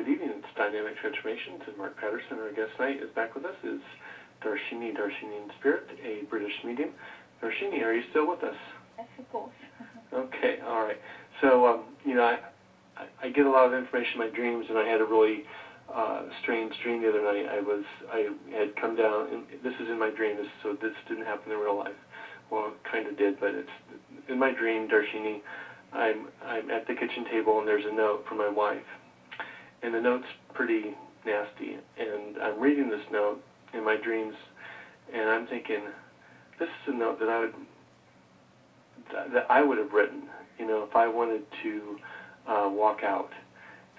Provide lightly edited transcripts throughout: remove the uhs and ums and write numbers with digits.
Good evening. It's Dynamic Transformations, and Mark Patterson, our guest tonight, is back with us. Is Darshini in Spirit, a British medium. Darshini, are you still with us? Yes, of course. Okay, all right. So, I get a lot of information in my dreams, and I had a really strange dream the other night. I had come down, and this is in my dream, so this didn't happen in real life. Well, it kind of did, but it's in my dream, Darshini. I'm at the kitchen table, and there's a note from my wife, and the note's pretty nasty. And I'm reading this note in my dreams, and I'm thinking, this is a note that I would have written, if I wanted to walk out.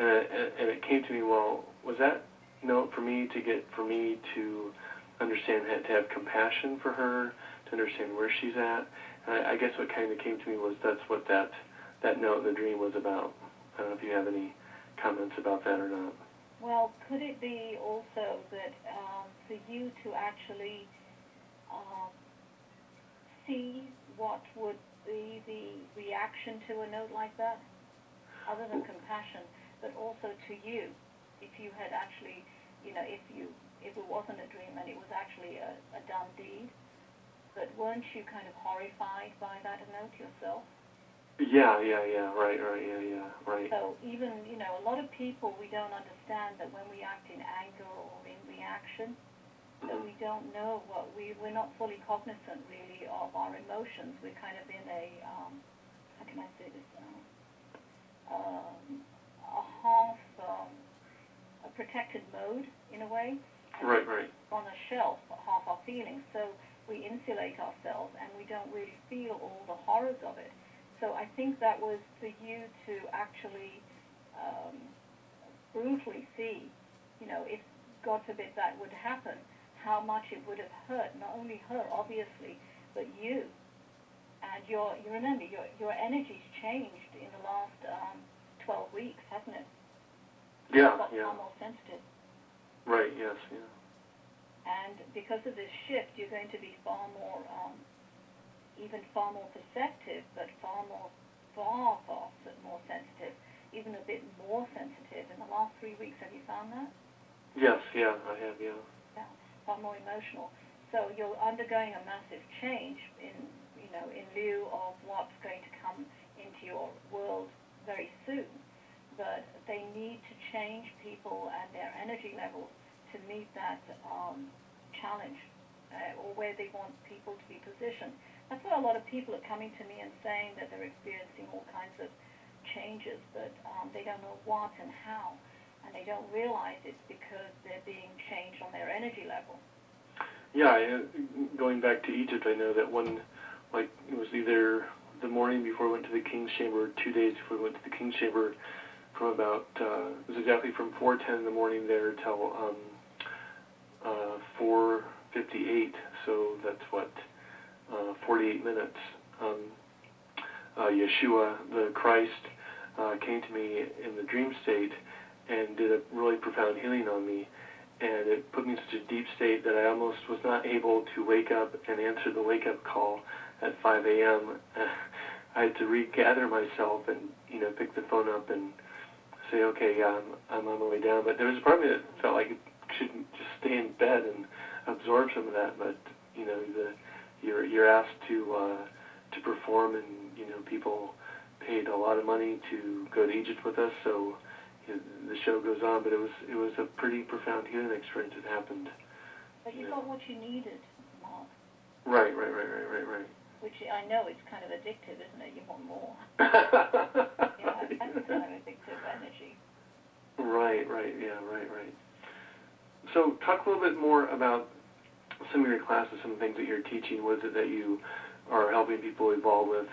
And it came to me, well, was that note for me to understand, to have compassion for her, to understand where she's at? And I guess what kind of came to me was that's what that note in the dream was about. I don't know if you have any comments about that or not. Well, could it be also that for you to actually see what would be the reaction to a note like that, other than compassion, but also to you, if you had actually, if it wasn't a dream and it was actually a done deed, but weren't you kind of horrified by that note yourself? Yeah, right. So even, a lot of people, we don't understand that when we act in anger or in reaction, that we don't know we're not fully cognizant really of our emotions. We're kind of in a, how can I say this, a half, a protected mode in a way. Right. On a shelf, half our feelings. So we insulate ourselves and we don't really feel all the horrors of it. So I think that was for you to actually brutally see, if, God forbid, that would happen, how much it would have hurt, not only her, obviously, but you. And you remember, your energy's changed in the last 12 weeks, hasn't it? Yeah. Far more sensitive. Right, yes, yeah. And because of this shift, you're going to be far more perceptive, but far more sensitive, even a bit more sensitive. In the last 3 weeks, have you found that? Yes, yeah, I have, yeah. Yeah, far more emotional. So you're undergoing a massive change in lieu of what's going to come into your world very soon. But they need to change people and their energy levels to meet that challenge, or where they want people to be positioned. That's why a lot of people are coming to me and saying that they're experiencing all kinds of changes, but they don't know what and how, and they don't realize it's because they're being changed on their energy level. Yeah, going back to Egypt, I know that it was either the morning before we went to the King's Chamber, 2 days before we went to the King's Chamber, from about, it was exactly from 4:10 in the morning there till 4:58, so that's what, 48 minutes. Yeshua, the Christ, came to me in the dream state and did a really profound healing on me, and it put me in such a deep state that I almost was not able to wake up and answer the wake-up call at 5 a.m. I had to regather myself and, pick the phone up and say, okay, yeah, I'm on my way down. But there was a part of me that felt like it should just stay in bed and absorb some of that. But you're asked to perform, and people paid a lot of money to go to Egypt with us, so the show goes on. But it was a pretty profound healing experience that happened. But you got what you needed, Mark. Right. Which I know it's kind of addictive, isn't it? You want more. Yeah, that's kind of addictive energy. Right. So talk a little bit more about some of your classes, some of the things that you're teaching. What is it that you are helping people evolve with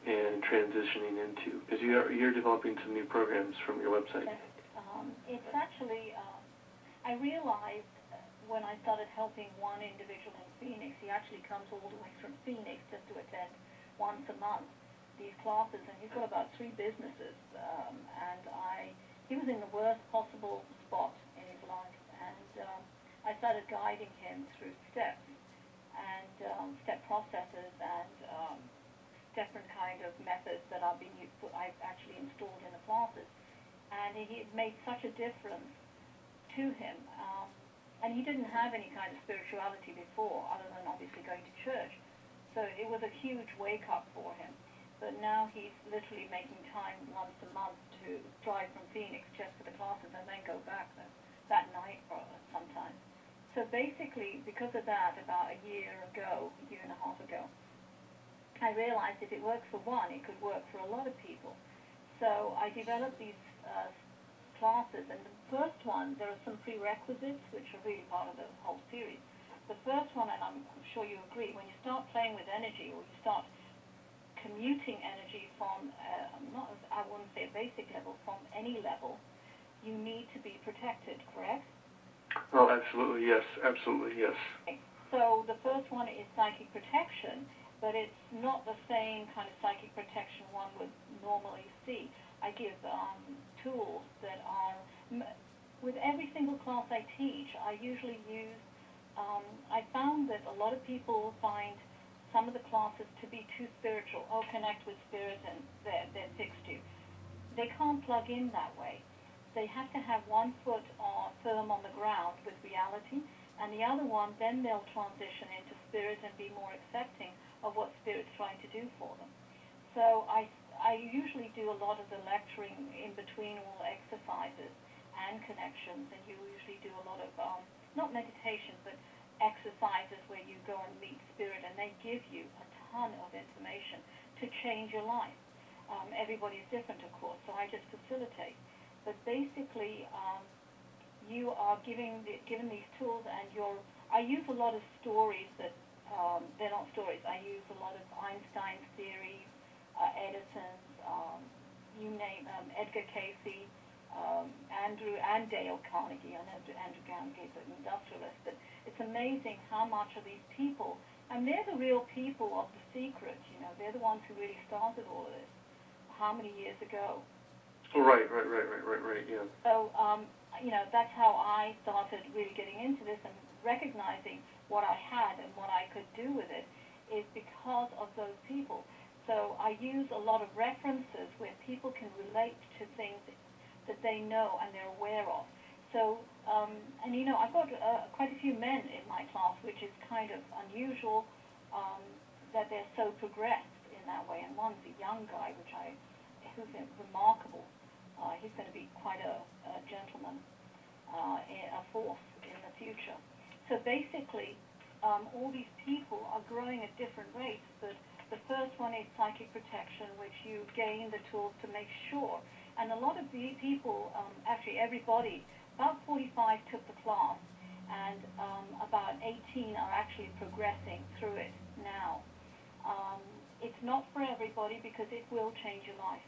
and transitioning into? Because you're developing some new programs from your website. It's actually, I realized when I started helping one individual in Phoenix, he actually comes all the way from Phoenix just to attend once a month these classes, and he's got about 3 businesses, and he was in the worst possible spot in his life, and I started guiding him through steps and step processes and different kind of methods that I've actually installed in the classes. and it made such a difference to him. And he didn't have any kind of spirituality before, other than obviously going to church. So it was a huge wake-up for him. But now he's literally making time once a month to drive from Phoenix just for the classes and then go back that night or sometimes. So basically, because of that, about a year and a half ago, I realized if it works for one, it could work for a lot of people. So I developed these classes, and the first one, there are some prerequisites which are really part of the whole series. The first one, and I'm sure you agree, when you start playing with energy, or you start commuting energy from, I wouldn't say a basic level, from any level, you need to be protected, correct? Oh, absolutely, yes. Absolutely, yes. Okay. So the first one is psychic protection, but it's not the same kind of psychic protection one would normally see. I give tools that are, with every single class I teach, I usually use, I found that a lot of people find some of the classes to be too spiritual, or connect with spirit and they're fixed you. They can't plug in that way. They have to have one foot firm on the ground with reality, and the other one, then they'll transition into spirit and be more accepting of what spirit's trying to do for them. So I usually do a lot of the lecturing in between all exercises and connections, and you usually do a lot of, not meditation, but exercises where you go and meet spirit, and they give you a ton of information to change your life. Everybody's different, of course, so I just facilitate. But basically, you are given these tools, and I use a lot of stories that, they're not stories, I use a lot of Einstein's theories, Edison's, you name Edgar Cayce, Andrew and Dale Carnegie. I know Andrew Carnegie is an industrialist, but it's amazing how much of these people, and they're the real people of the secret, they're the ones who really started all of this, how many years ago. Right, yeah. So, that's how I started really getting into this and recognizing what I had and what I could do with it is because of those people. So I use a lot of references where people can relate to things that they know and they're aware of. So, I've got quite a few men in my class, which is kind of unusual that they're so progressed in that way. And one's a young guy, who's remarkable. He's going to be quite a gentleman, a force in the future. So basically, all these people are growing at different rates, but the first one is psychic protection, which you gain the tools to make sure. And a lot of the people, actually everybody, about 45 took the class, and about 18 are actually progressing through it now. It's not for everybody because it will change your life.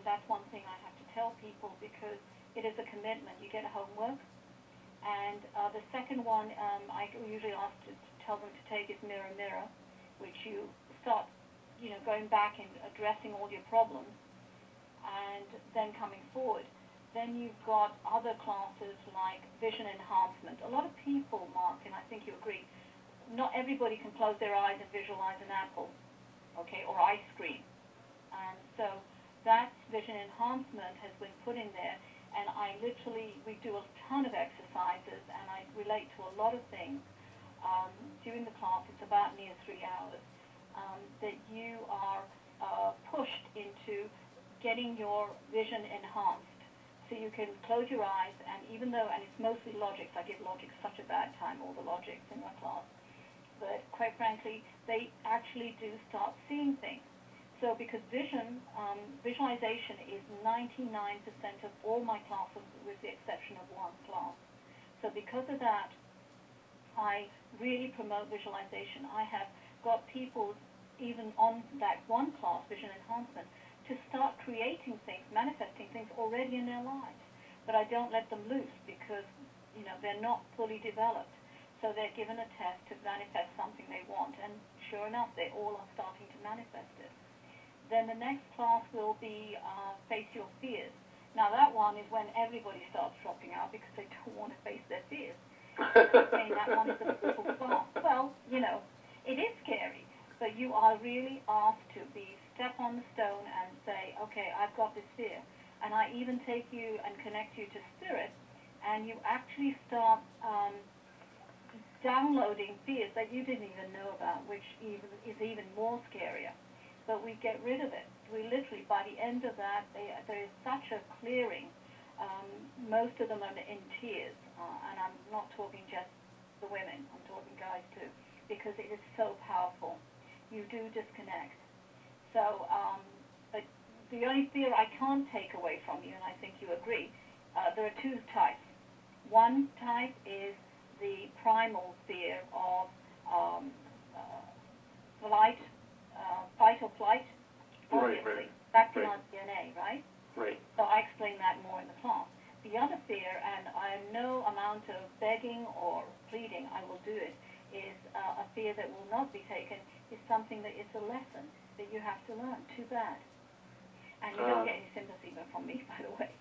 That's one thing I have to tell people because it is a commitment. You get a homework. And the second one I usually ask to tell them to take is Mirror, Mirror, which you start, going back and addressing all your problems and then coming forward. Then you've got other classes like Vision Enhancement. A lot of people, Mark, and I think you agree, not everybody can close their eyes and visualize an apple, okay, or ice cream. And so that Vision Enhancement has been put in there, and we do a ton of exercises, and I relate to a lot of things. During the class, it's about near 3 hours, that you are pushed into getting your vision enhanced. So you can close your eyes, and it's mostly logics. I give logics such a bad time, all the logics in my class. But quite frankly, they actually do start seeing things. So because visualization is 99% of all my classes, with the exception of one class. So because of that, I really promote visualization. I have got people, even on that one class, Vision Enhancement, to start creating things, manifesting things already in their lives. But I don't let them loose because, they're not fully developed. So they're given a test to manifest something they want, and sure enough, they all are starting to manifest it. Then the next class will be Face Your Fears. Now that one is when everybody starts dropping out because they don't want to face their fears. I'm saying that one is a simple class. Well, it is scary, but you are really asked to step on the stone and say, okay, I've got this fear. and I even take you and connect you to spirit, and you actually start downloading fears that you didn't even know about, which is even more scarier. But we get rid of it. We literally, by the end of that, there is such a clearing. Most of them are in tears, and I'm not talking just the women, I'm talking guys too, because it is so powerful. You do disconnect. So the only fear I can't take away from you, and I think you agree, there are two types. One type is the primal fear of fight or flight, obviously. Right. That's in our DNA, right? Right. So I explain that more in the class. The other fear, and I have no amount of begging or pleading, I will do it, is a fear that will not be taken, is something that is a lesson that you have to learn. Too bad. And you don't get any sympathy from me, by the way.